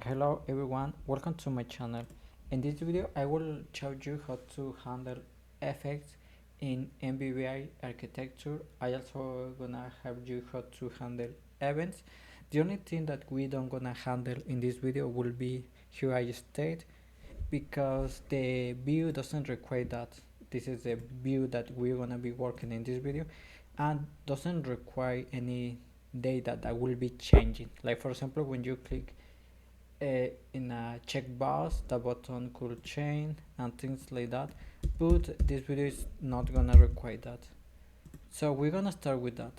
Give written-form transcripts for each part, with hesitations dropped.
Hello everyone, welcome to my channel. In this video I will show you how to handle effects in MVVI architecture. I also gonna help you how to handle events. The only thing that we don't gonna handle in this video will be UI state because the view doesn't require that. This is the view that we're gonna be working in this video and doesn't require any data that will be changing. Like for example, when you click in a checkbox, the button could change and things like that, but this video is not gonna require that. So we're gonna start with that.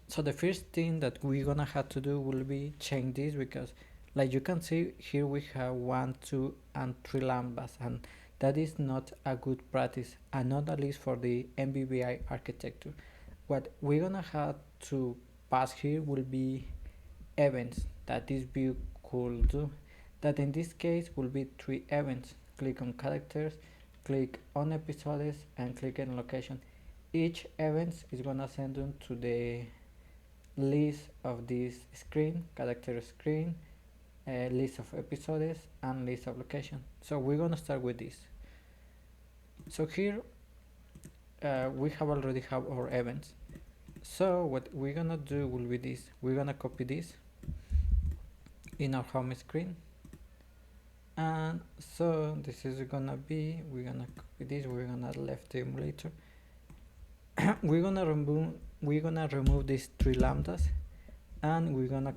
So the first thing that we're gonna have to do will be change this, because like you can see here we have 1, 2 and 3 lambdas, and that is not a good practice, and not at least for the MVVI architecture. What we're gonna have to pass here will be events that this view could do. That in this case will be 3 events. Click on characters, click on episodes, and click on location. Each event is gonna send them to the list of this screen, character screen, list of episodes, and list of location. So we're gonna start with this. So here we have already have our events. So what we're gonna do will be this. We're gonna copy this in our home screen, and so this is gonna be, we're gonna copy this, we're gonna left the emulator. we're gonna remove these 3 lambdas, and we're gonna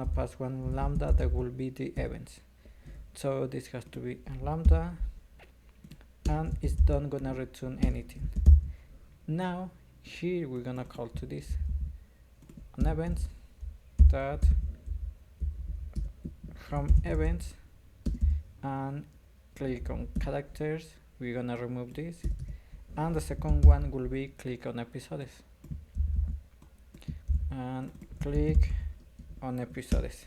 pass 1 lambda that will be the events. So this has to be a lambda, and it's not gonna return anything. Now here we're gonna call to this an events that from events, and click on characters. We're gonna remove this, and the second one will be click on episodes, and click on episodes,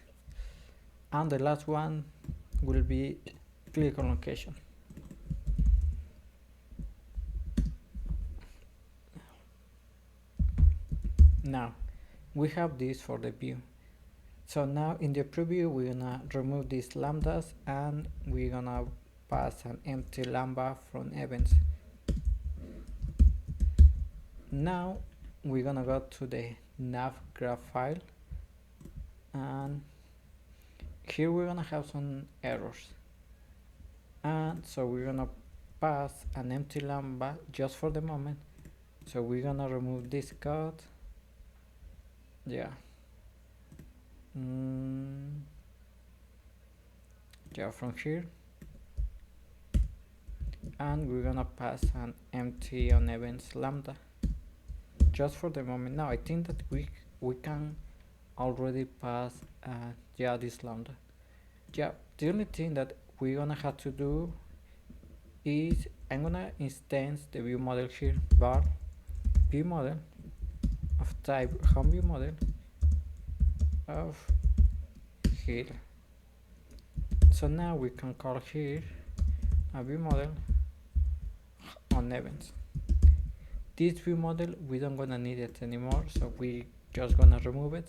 and the last one will be click on location. Now we have this for the view. So now in the preview we're gonna remove these lambdas, and we're gonna pass an empty lambda from events. Now we're gonna go to the nav graph file, and here we're gonna have some errors, and so we're gonna pass an empty lambda just for the moment. So we're gonna remove this code. From here, and we're gonna pass an empty on events lambda just for the moment. Now I think that we can already pass this lambda. The only thing that we're gonna have to do is I'm gonna instance the view model here, var view model of type home view model of here. So now we can call here a view model on events. This view model we don't gonna need it anymore, so we just gonna remove it.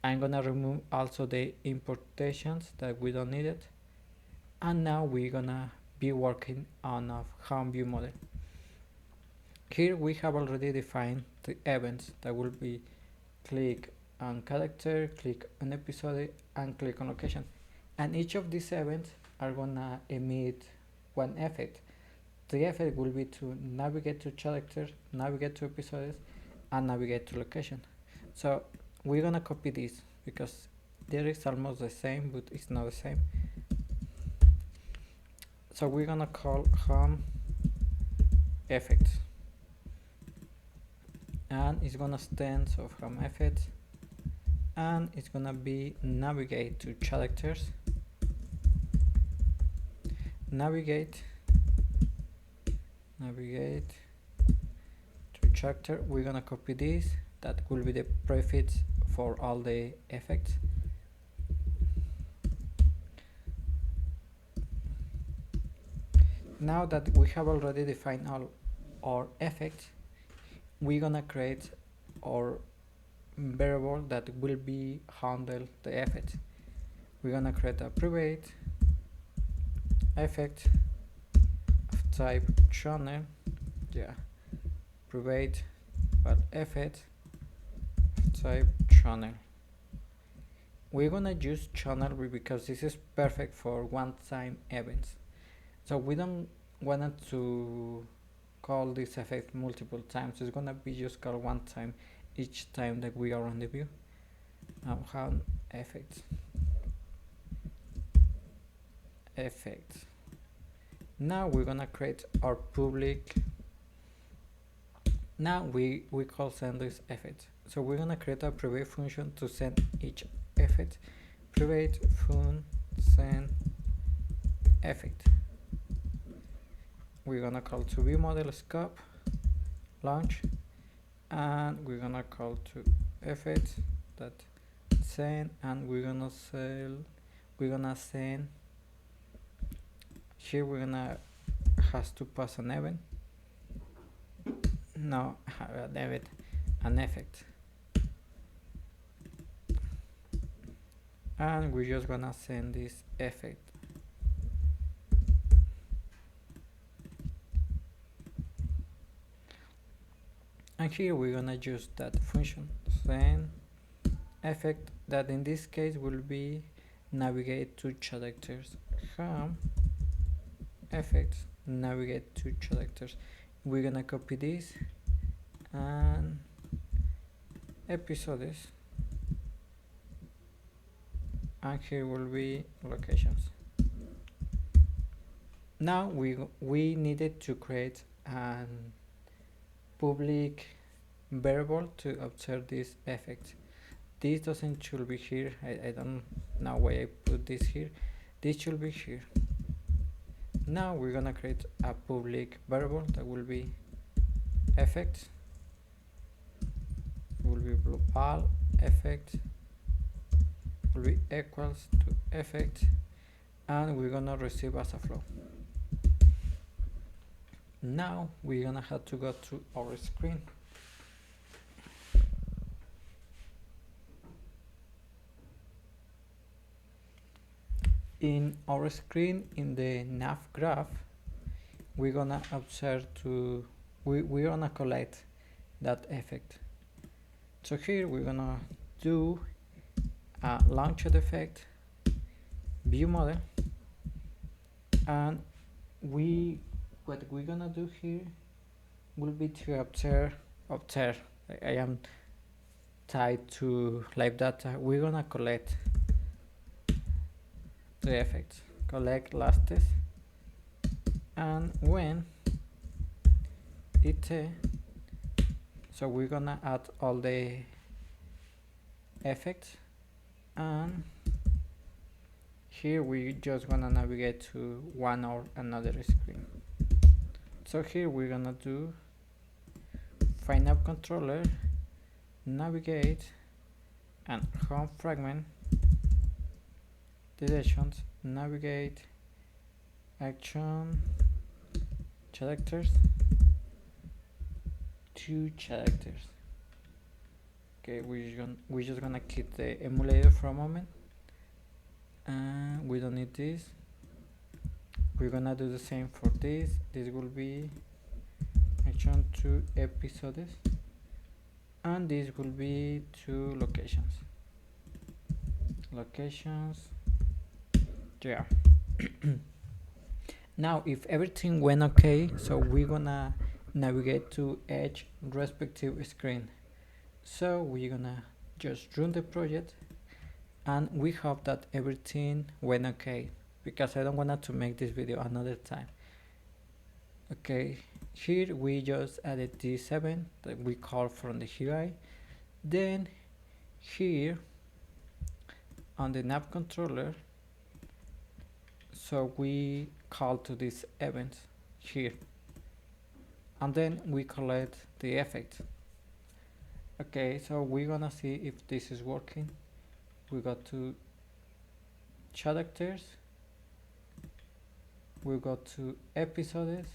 I'm gonna remove also the importations that we don't need it, and now we're gonna be working on a home view model. Here we have already defined the events that will be click on character, click on episode, and click on location, and each of these events are gonna emit one effect. The effect will be to navigate to characters, navigate to episodes, and navigate to location. So we're gonna copy this because there is almost the same, but it's not the same. So we're gonna call home effects, and it's gonna stand so from effects, and it's gonna be navigate to characters, navigate to character. We're gonna copy this, that will be the prefix for all the effects. Now that we have already defined all our effects, we're gonna create our variable that will be handle the effect. We're gonna create a private effect of type channel, yeah, private effect of type channel. We're gonna use channel because this is perfect for one-time events. So we don't want to call this effect multiple times. It's gonna be just called one time each time that we are on the view. Now hand effect. Now we're gonna create our public. Now we call send this effect. So we're gonna create a private function to send each effect. Private fun send effect. We're gonna call to view model scope launch, and we're gonna call to effect that send, and we're gonna send here. We're gonna has to pass an event. No, an effect, and we're just gonna send this effect. And here we're gonna use that function send effect that in this case will be navigate to characters. Ham effects navigate to characters. We're gonna copy this and episodes, and here will be locations. Now we needed to create an public variable to observe this effect. This doesn't should be here. I don't know why I put this here. This should be here. Now we're gonna create a public variable that will be effect, will be val effect, will be equals to effect, and we're gonna receive as a flow. Now we're gonna have to go to our screen. In our screen, in the nav graph, we're gonna observe we're gonna collect that effect. So here we're gonna do a launched effect, view model, and what we're gonna do here will be to observe. I am tied to live data. We're gonna collect the effects, collect lastes, and when litte, so we're gonna add all the effects, and here we just gonna navigate to one or another screen. So here we're gonna do find app controller, navigate, and home fragment, directions, navigate, action, characters, two characters. Okay, we're just gonna keep the emulator for a moment, and we don't need this. We're gonna do the same for this. This will be action 2 episodes, and this will be 2 locations. Yeah. Now if everything went okay, so we're gonna navigate to each respective screen. So we're gonna just run the project, and we hope that everything went okay, because I don't want to make this video another time. Okay, here we just added this event that we call from the UI. Then here on the nav controller, so we call to this event here, and then we collect the effect. Okay, so we're gonna see if this is working. We go to characters, we go to episodes,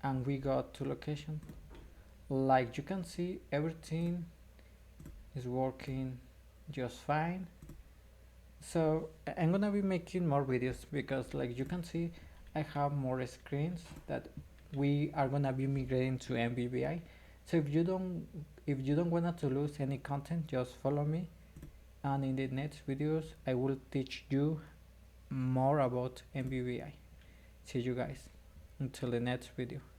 and we go to location. Like you can see, everything is working just fine. So I'm gonna be making more videos because like you can see I have more screens that we are gonna be migrating to MVVI. So if you don't want to lose any content, just follow me, and in the next videos I will teach you more about MVVI. See you guys until the next video.